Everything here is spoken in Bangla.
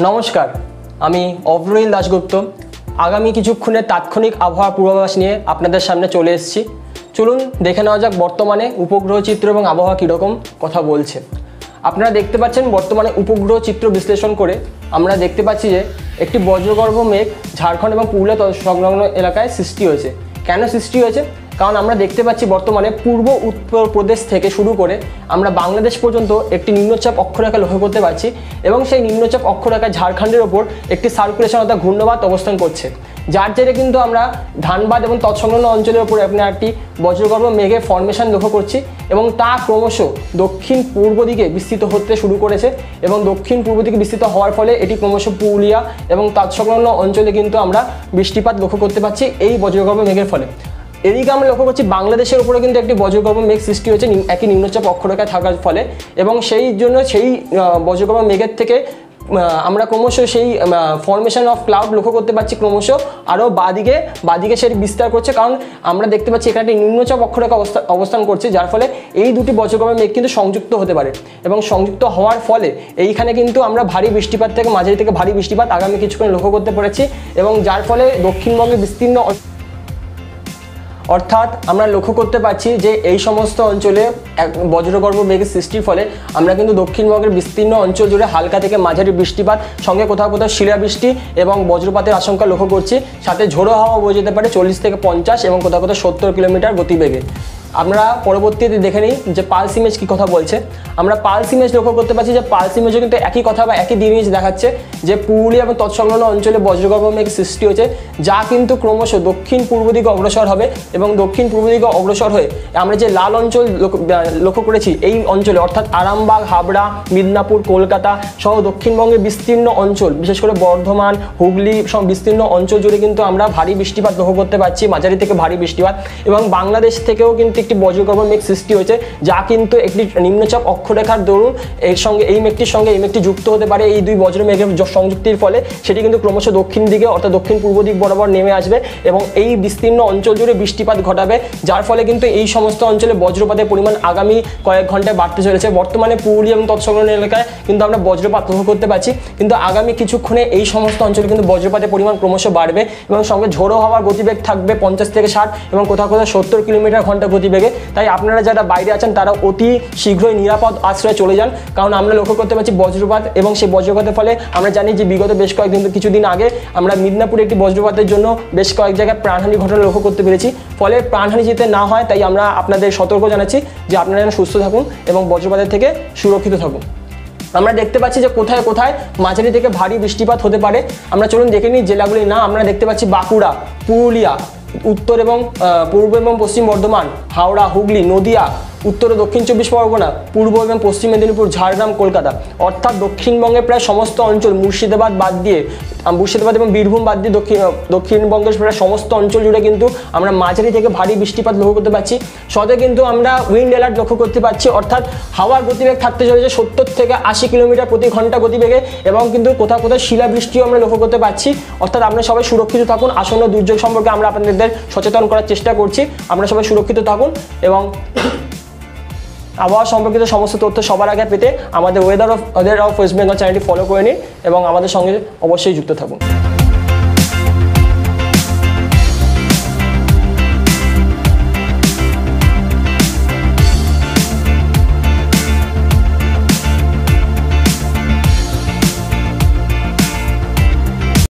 নমস্কার, আমি অভ্রনীল দাশগুপ্ত আগামী কিছুক্ষণের তাৎক্ষণিক আবহাওয়া পূর্বাভাস নিয়ে আপনাদের সামনে চলে এসেছি। চলুন দেখে নেওয়া যাক বর্তমানে উপগ্রহ চিত্র এবং আবহাওয়া কীরকম কথা বলছে। আপনারা দেখতে পাচ্ছেন বর্তমানে উপগ্রহ চিত্র বিশ্লেষণ করে আমরা দেখতে পাচ্ছি যে একটি বজ্রগর্ভ মেঘ ঝাড়খণ্ড এবং পুরুলিয়া সংলগ্ন এলাকায় সৃষ্টি হয়েছে। কেন সৃষ্টি হয়েছে? কারণ আমরা দেখতে পাচ্ছি বর্তমানে পূর্ব উত্তরপ্রদেশ থেকে শুরু করে আমরা বাংলাদেশ পর্যন্ত একটি নিম্নচাপ অক্ষরেখা লক্ষ্য করতে পারছি এবং সেই নিম্নচাপ অক্ষরেখা ঝাড়খণ্ডের ওপর একটি সার্কুলেশন অর্থাৎ ঘূর্ণবাত অবস্থান করছে, যার জেরে কিন্তু আমরা ধানবাদ এবং তৎসংলগ্ন অঞ্চলের উপর আপনার একটি বজ্রগর্ভ মেঘের ফর্মেশন লক্ষ্য করছি এবং তা ক্রমশ দক্ষিণ পূর্ব দিকে বিস্তৃত হতে শুরু করেছে এবং দক্ষিণ পূর্ব দিকে বিস্তৃত হওয়ার ফলে এটি ক্রমশ পুরুলিয়া এবং তৎসংলগ্ন অঞ্চলে কিন্তু আমরা বৃষ্টিপাত লক্ষ্য করতে পারছি এই বজ্রগর্ভ মেঘের ফলে। এদিকে আমরা লক্ষ্য করছি বাংলাদেশের উপরে কিন্তু একটি বজ্রগর্ভ মেঘ সৃষ্টি হয়েছে একই নিম্নচাপ অক্ষরেখায় থাকার ফলে এবং সেই জন্য সেই বজ্রগর্ভ মেঘের থেকে আমরা ক্রমশ সেই ফর্মেশন অফ ক্লাউড লক্ষ্য করতে পারছি ক্রমশ আরও বাদিকে সেটি বিস্তার করছে, কারণ আমরা দেখতে পাচ্ছি এখানে একটি নিম্নচাপ অক্ষরেখা অবস্থান করছে, যার ফলে এই দুটি বজ্রগর্ভ মেঘ কিন্তু সংযুক্ত হতে পারে এবং সংযুক্ত হওয়ার ফলে এইখানে কিন্তু আমরা ভারী বৃষ্টিপাত থেকে মাঝারি থেকে ভারী বৃষ্টিপাত আগামী কিছুক্ষণ লক্ষ্য করতে পেরেছি এবং যার ফলে দক্ষিণবঙ্গে বিস্তীর্ণ অর্থাৎ আমরা লক্ষ্য করতে পারছি যে এই সমস্ত অঞ্চলে বজ্রগর্ভ মেঘের সৃষ্টির ফলে আমরা কিন্তু দক্ষিণবঙ্গের বিস্তীর্ণ অঞ্চল জুড়ে হালকা থেকে মাঝারি বৃষ্টিপাত সঙ্গে কোথাও কোথাও শিলাবৃষ্টি এবং বজ্রপাতের আশঙ্কা লক্ষ্য করছি, সাথে ঝোড়ো হাওয়া বয়ে যেতে পারে 40 থেকে 50 এবং কোথাও কোথাও 70 কিলোমিটার গতিবেগে। আমরা পরবর্তীতে দেখে নিই যে পালস ইমেজ কী কথা বলছে। আমরা পালস ইমেজ লক্ষ্য করতে পারছি যে পালস ইমেজও কিন্তু একই কথা বা একই জিনিস দেখাচ্ছে যে পুরুলিয়া এবং তৎসংলগ্ন অঞ্চলে বজ্রগর্ভ মেঘ সৃষ্টি হয়েছে, যা কিন্তু ক্রমশ দক্ষিণ পূর্ব দিকে অগ্রসর হবে এবং দক্ষিণ পূর্ব দিকে অগ্রসর হয়ে আমরা যে লাল অঞ্চল লক্ষ্য করেছি এই অঞ্চলে অর্থাৎ আরামবাগ, হাবড়া, মিদনাপুর, কলকাতা সহ দক্ষিণবঙ্গের বিস্তীর্ণ অঞ্চল বিশেষ করে বর্ধমান, হুগলি সব বিস্তীর্ণ অঞ্চল জুড়ে কিন্তু আমরা ভারী বৃষ্টিপাত লক্ষ্য করতে পারছি, মাঝারি থেকে ভারী বৃষ্টিপাত এবং বাংলাদেশ থেকেও কিন্তু একটি বজ্রগর্ভ মেঘ সৃষ্টি হয়েছে, যা কিন্তু একটি নিম্নচাপ অক্ষরেখার দরুন এর সঙ্গে এই মেঘটির সঙ্গে এই মেঘটি যুক্ত হতে পারে। এই দুই বজ্র মেঘের সংযুক্তির ফলে সেটি কিন্তু ক্রমশ দক্ষিণ দিকে অর্থাৎ দক্ষিণ পূর্ব দিক বরাবর নেমে আসবে এবং এই বিস্তীর্ণ অঞ্চল জুড়ে বৃষ্টিপাত ঘটাবে, যার ফলে কিন্তু এই সমস্ত অঞ্চলে বজ্রপাতের পরিমাণ আগামী কয়েক ঘন্টায় বাড়তে চলেছে। বর্তমানে পুরুলিয়া এবং তৎসংলগ্ন এলাকায় কিন্তু আমরা বজ্রপাত লক্ষ্য করতে পারছি, কিন্তু আগামী কিছুক্ষণে এই সমস্ত অঞ্চলে কিন্তু বজ্রপাতের পরিমাণ ক্রমশ বাড়বে এবং সঙ্গে ঝোড়ো হওয়ার গতিবেগ থাকবে 50 থেকে 60 এবং কোথাও কোথাও 70 কিলোমিটার ঘন্টা গতিবেগে। তাই আপনারা যারা বাইরে আছেন তারা অতি শীঘ্রই নিরাপদ আশ্রয়ে চলে যান, কারণ আমরা লক্ষ্য করতে পারছি বজ্রপাত এবং সেই বজ্রপাতের ফলে আমরা জানি যে বিগত বেশ কিছুদিন আগে আমরা মিদনাপুরে একটি বজ্রপাতের জন্য বেশ কয়েক জায়গায় প্রাণহানি ঘটনা লক্ষ্য করতে পেরেছি। ফলে প্রাণহানি যাতে না হয় তাই আমরা আপনাদের সতর্ক জানাচ্ছি যে আপনারা যেন সুস্থ থাকুন এবং বজ্রপাতের থেকে সুরক্ষিত থাকুন। আমরা দেখতে পাচ্ছি যে কোথায় কোথায় মাঝারি থেকে ভারী বৃষ্টিপাত হতে পারে। আমরা চলুন দেখে নিই জেলাগুলি না। আমরা দেখতে পাচ্ছি বাঁকুড়া, পুরুলিয়া, উত্তর এবং পূর্ব এবং পশ্চিম বর্ধমান, হাওড়া, হুগলি, নদিয়া, উত্তর ও দক্ষিণ 24 পরগনা, পূর্ব এবং পশ্চিম মেদিনীপুর, ঝাড়গ্রাম, কলকাতা অর্থাৎ দক্ষিণবঙ্গের প্রায় সমস্ত অঞ্চল মুর্শিদাবাদ এবং বীরভূম বাদ দিয়ে দক্ষিণবঙ্গের প্রায় সমস্ত অঞ্চল জুড়ে কিন্তু আমরা মাঝারি থেকে ভারী বৃষ্টিপাত লক্ষ্য করতে পারছি। সাথে কিন্তু আমরা উইন্ড অ্যালার্ট লক্ষ্য করতে পারছি, অর্থাৎ হাওয়ার গতিবেগ থাকতে চলেছে 70 থেকে 80 কিলোমিটার প্রতি ঘন্টা গতিবেগে এবং কিন্তু কোথাও কোথাও শিলাবৃষ্টিও আমরা লক্ষ্য করতে পারছি। অর্থাৎ আপনারা সবাই সুরক্ষিত থাকুন। আসন্ন দুর্যোগ সম্পর্কে আমরা আপনাদের সচেতন করার চেষ্টা করছি। আপনারা সবাই সুরক্ষিত থাকুন এবং আবহাওয়া সম্পর্কিত সমস্ত তথ্য সবার আগে পেতে আমাদের ওয়েদার অফ ওয়েস্ট বেঙ্গল চ্যানেলটি ফলো করে নিন এবং আমাদের সঙ্গে অবশ্যই যুক্ত থাকুন।